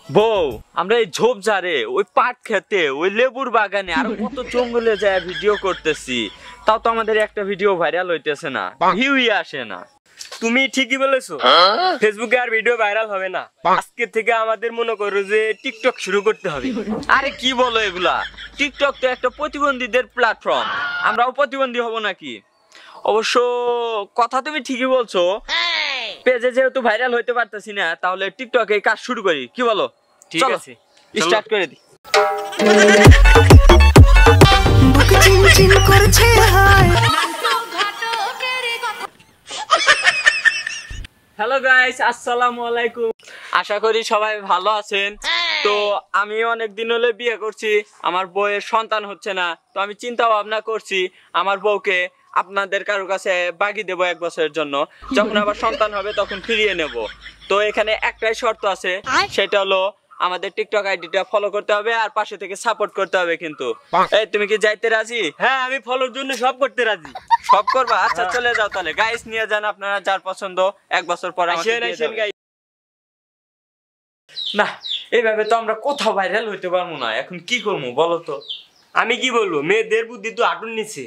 বউ আমরা এই ঝোপঝাড়ে ওই পাট খেতে ওই লেবুর বাগানে আর কত জঙ্গলে যায় ভিডিও করতেছি, তাও তো আমাদের একটা ভিডিও ভাইরাল হইতেছে না, ভিউই আসে না। তুমি ঠিকই বলেছো, ফেসবুকে আর ভিডিও ভাইরাল হবে না। আজকে থেকে আমাদের মনে করো যে টিকটক শুরু করতে হবে। আরে কি বলো এগুলা, টিকটক তো একটা প্রতিবন্ধীদের প্ল্যাটফর্ম, আমরাও প্রতিবন্ধী হব নাকি? অবশ্য কথা তুমি ঠিকই বলছো, পেজে যেহেতু ভাইরাল হইতে পারতেছি না, তাহলে টিকটকে কাজ শুরু করি, কি বলো? ঠিক আছে, স্টার্ট করে দিই। হ্যালো গাইস, আসসালামু আলাইকুম। আশা করি সবাই ভালো আছেন। তো আমি অনেক দিন হলে বিয়ে করছি, আমার বউয়ের সন্তান হচ্ছে না, তো আমি চিন্তা ভাবনা করছি আমার বউকে আপনাদের কারো কাছে বাগি দেবো 1 বছরের জন্য, যখন আবার সন্তান হবে তখন ফিরিয়ে নেব। তো এখানে একটাই শর্ত আছে, সেটা হলো আমাদের টিকটক আইডিটা ফলো করতে হবে আর পাশে থেকে সাপোর্ট করতে হবে। কিন্তু এই তুমি কি যাইতে রাজি? হ্যাঁ, আমি ফলোর জন্য সব করতে রাজি। সব করবা? আচ্ছা চলে যাও তাহলে, গাইস নিয়ে যান আপনারা যার পছন্দ, 1 বছর পর আমাকে দিয়ে যাবে। না, এইভাবে তো আমরা কোথাও ভাইরাল হইতে পারবো না, এখন কি করবো বলো তো? আমি কি বলবো, মেয়েদের বুদ্ধি তো আটুন নিচ্ছে,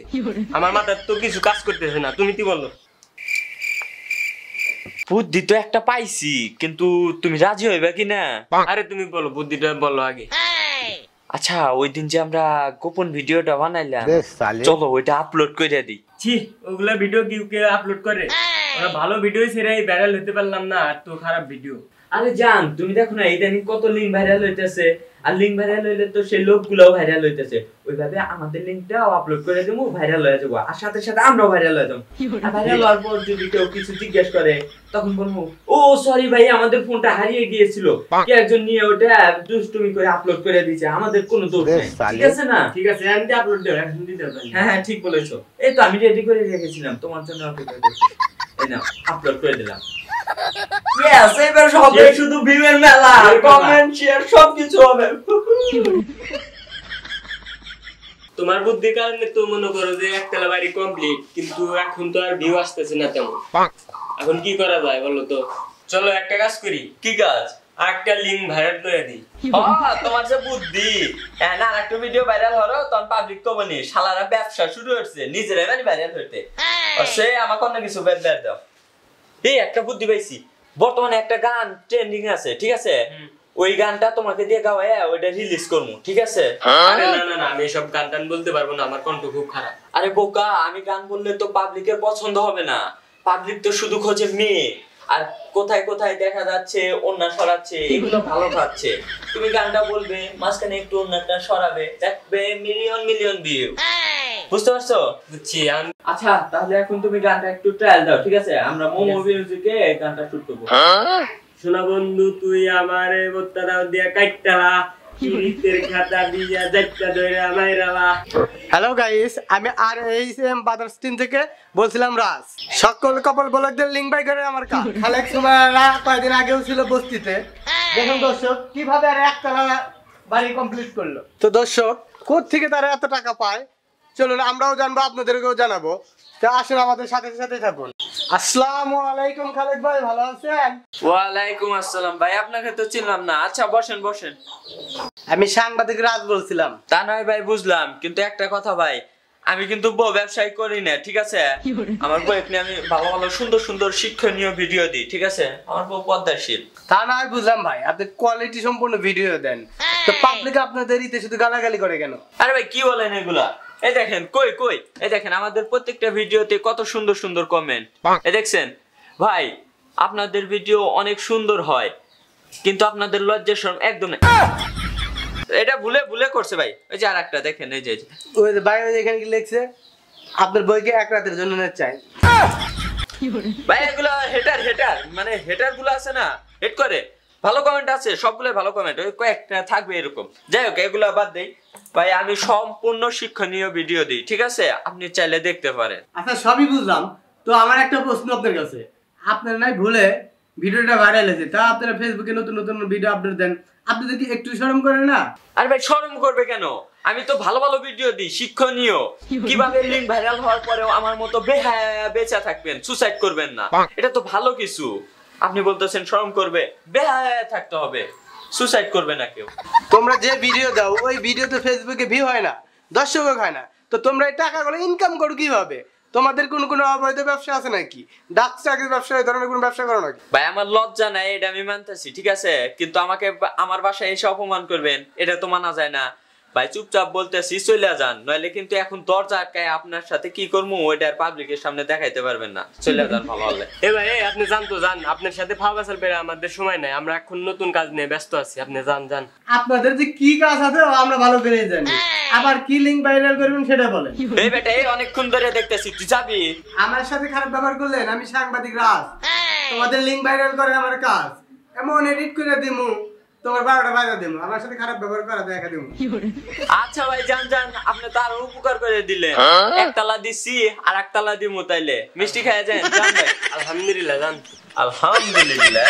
আমার মাথার তো কিছু কাজ করতেছে না। তুমি কি বললো? বুদ্ধি তো একটা পাইছি, কিন্তু তুমি রাজি হইবা কি না? আরে তুমি বলো, বুদ্ধিটা বলো আগে। আচ্ছা, ওই দিন যে আমরা গোপন ভিডিওটা বানাইলাম, চলো ওইটা আপলোড করে দিই। ছি, ওগুলা ভিডিও কে আপলোড করে? ওরা ভালো ভিডিও ছেড়ে ভাইরাল হতে পারলাম না, আর তো খারাপ ভিডিও। আরে জান, তুমি দেখো না ইদানিং কত লিঙ্ক ভাইরাল হইতেছে, আর লিঙ্ক ভাইরাল হইলে তো সেই লোকগুলোও ভাইরাল হইতেছে। ওইভাবে আমাদের লিঙ্কটাও আপলোড করে দেবো, ভাইরাল হয়ে যাবো, আর সাথে সাথে আমরাও ভাইরাল হয়ে যাবো। আর ভাইরাল হওয়ার পর যদি কেউ কিছু জিজ্ঞেস করে, তখন বলবো ও সরি ভাই, আমাদের ফোনটা হারিয়ে গিয়েছিল, কে একজন নিয়ে ওটা দুষ্টুমি করে আপলোড করে দিয়েছে, আমাদের কোনো দোষ নেই। ঠিক আছে না? ঠিক আছে, আমি আপলোড দেব, এখন দিতে পারি। হ্যাঁ হ্যাঁ, ঠিক বলেছো। এই তো আমি রেডি করে রেখেছিলাম তোমার জন্য, অপেক্ষা করছি। এই নাও, আপলোড করে দিলাম। ইয়েস, এবার হবে শুধু ভিউয়ের মেলা, কমেন্ট শেয়ার সবকিছু হবে। তোমার বুদ্ধির কারণে তো মনে করো যে একতলা বাড়ি কমপ্লিট, কিন্তু এখন তো আর ভিউ আসতেছে না তেমন। এখন কি করা যায় বলো তো? চলো একটা কাজ করি। কি কাজ? একটা লিংক ভাইরাল করে দিই। তোমার যে বুদ্ধি, না একটা ভিডিও ভাইরাল হলো তখন পাবলিক তো বনি শালারা ব্যবসা শুরু হচ্ছে, নিজেরাই মানে ভাইরাল হইতে। সে আমাকে অন্য কিছু বের দাও। এই একটা বুদ্ধি পাইছি, বর্তমানে একটা গান ট্রেন্ডিং আছে, ঠিক আছে? ওই গানটা তোমাকে দিয়ে গাওয়ায় ওইটা রিলিজ করবো, ঠিক আছে? আরে না না না, আমি সব গান টান বলতে পারবো না, আমার কণ্ঠ খুব খারাপ। আরে বোকা, আমি গান বললে তো পাবলিকের পছন্দ হবে না, পাবলিক তো শুধু খোঁজে মেয়ে, আর কোথায় কোথায় দেখা যাচ্ছে ওন্না সরাচ্ছে, এগুলো ভালো পাচ্ছে। তুমি গানটা বলবে, মাঝখানে একটু ওন্নাটা সরাবে, দেখবে মিলিয়ন মিলিয়ন ভিউ। বুঝতে পারছো? বুঝছি। আচ্ছা তাহলে এখন তুমি গানটা একটু ট্রায়াল দাও, ঠিক আছে? আমরা মোমো মিউজিকে গানটা শুট করব। শোনা বন্ধু, তুই আমারে বত্তা দাও দিয়া কাইটালা, কিরিতের খাতা দিয়া যাইতা দইরা মাইরালা। হ্যালো গাইস, আমি আর এইচএম বাদারস্টিন থেকে বলছিলাম রাজ। সকল কপল ব্লগদের লিংক বাই করে আমার কাজ। খালেক সুমাইরা কয়েকদিন আগেও ছিল বস্তিতে। দেখুন দর্শক কিভাবে আর একতলা বাড়ি কমপ্লিট করলো। তো দর্শক, কোথা থেকে তারা এত টাকা পায় চলুন আমরাও জানবো, আপনাদেরকেও জানাবো। তো আসুন আমাদের সাথে সাথে থাকুন। আসসালামু আলাইকুম খালেক ভাই, ভালো আছেন? ওয়ালাইকুম আসসালাম ভাই, আপনাকে তো চিনলাম না। আচ্ছা বসেন বসেন। আমি সাংবাদিক রাজ বলছিলাম। তা নয় ভাই, বুঝলাম, কিন্তু একটা কথা ভাই, আমি কিন্তু বউ ব্যবসায়ী করি না, ঠিক আছে? আমার বউ এখানে আমি ভালো ভালো সুন্দর সুন্দর শিক্ষণীয় ভিডিও দিই, ঠিক আছে? আমার বউ পদ্মাশীল। তা না হয় বুঝলাম ভাই, আপনি কোয়ালিটি সম্পূর্ণ ভিডিও দেন, তো পাবলিক আপনাদের ইতে শুধু গালাগালি করে কেন? আরে ভাই কি বলেন এগুলা? এই দেখেন, কই কই, এই দেখেন আমাদের প্রত্যেকটা ভিডিওতে কত সুন্দর সুন্দর কমেন্ট, এই দেখছেন? ভাই আপনাদের ভিডিও অনেক সুন্দর হয়, কিন্তু আপনাদের লজ্জা শরম একদম নেই। এটা ভুলে ভুলে করছে ভাই। ওই যে আরেকটা দেখেন, এই যে ওই যে ভাই এখানে কি লিখছে, আপনার বইকে 1 রাতের জন্য নিতে চাই। ভাই এগুলো হেটার হেটার, মানে হেটার গুলো আছে না, হেট করে। ভালো কমেন্ট আছে, সবগুলো ভালো কমেন্ট, ওই কয়েকটা থাকবে এরকম। যাই হোক, এগুলো বাদ দেই ভাই, আমি সম্পূর্ণ শিক্ষণীয় ভিডিও দিই, ঠিক আছে? আপনি চাইলে দেখতে পারেন। আচ্ছা সবই বুঝলাম, তো আমার একটা প্রশ্ন আপনার কাছে। আপনার নাই ভুলে ভিডিওটা ভাইরাল হয়েছে, তা আপনারা ফেসবুকে নতুন নতুন ভিডিও আপলোড দেন, আপনাদের কি একটু শরম করে না? আরে ভাই শরম করবে কেন? আমি তো ভালো ভালো ভিডিও দিই, শিক্ষণীয়, কিভাবে লিঙ্ক ভাইরাল হওয়ার পরেও আমার মতো বেহায়া বেঁচে থাকবেন, সুসাইড করবেন না, এটা তো ভালো কিছু। আপনি বলতেছেন শরম করবে, বেহায়া থাকতে হবে। সুসাইড করবে না কেউ। তোমরা যে ভিডিও দাও ওই ভিডিও তো ফেসবুকে ভিউ হয় না, দর্শকও হয় না, তো তোমরা এই টাকাগুলো ইনকাম করো কিভাবে? তোমাদের কোনো অবৈধ ব্যবসা আছে নাকি? ডাক চাকরির ব্যবসা, এই ধরনের কোনো ব্যবসা করো নাকি? ভাই আমার লজ্জা নাই, এটা আমি মানতেছি, ঠিক আছে, কিন্তু আমাকে আমার বাসায় এসে অপমান করবেন এটা তো মানা যায় না। ভাই চুপচাপ বলতেছি চলে যান, নইলে কিন্তু এখন দরজা আটকায় আপনার সাথে কি করবো ওইটা আর পাবলিকের সামনে দেখাইতে পারবেন না। চলে যান ভালো হলে। এ ভাই আপনি যান তো যান, আপনার সাথে ফাওয়াসাল পেরে আমাদের সময় নাই, আমরা এখন নতুন কাজ নিয়ে ব্যস্ত আছি, আপনি যান যান। আপনাদের যে কি কাজ আছে আমরা ভালো করে জানি, আবার কি লিঙ্ক ভাইরাল করবেন সেটা বলেন। এই বেটা এই অনেকক্ষণ ধরে দেখতেছি, তুই যাবি? আমার সাথে খারাপ ব্যবহার করলেন, আমি সাংবাদিক রাজ, তোমাদের লিঙ্ক ভাইরাল করে আমার কাজ, এমন এডিট করে দিমু তোমার 12টা বাজা দিমু, আমার সাথে খারাপ ব্যবহার করা দেখা দিমু। আচ্ছা ভাই যান যান, আপনি তো আরো উপকার করে দিলেন, একতলা দিছি আর একতলা দিমু, তাইলে মিষ্টি খাইয়া যান। যান ভাই। আলহামদুলিল্লাহ যান। আলহামদুলিল্লাহ।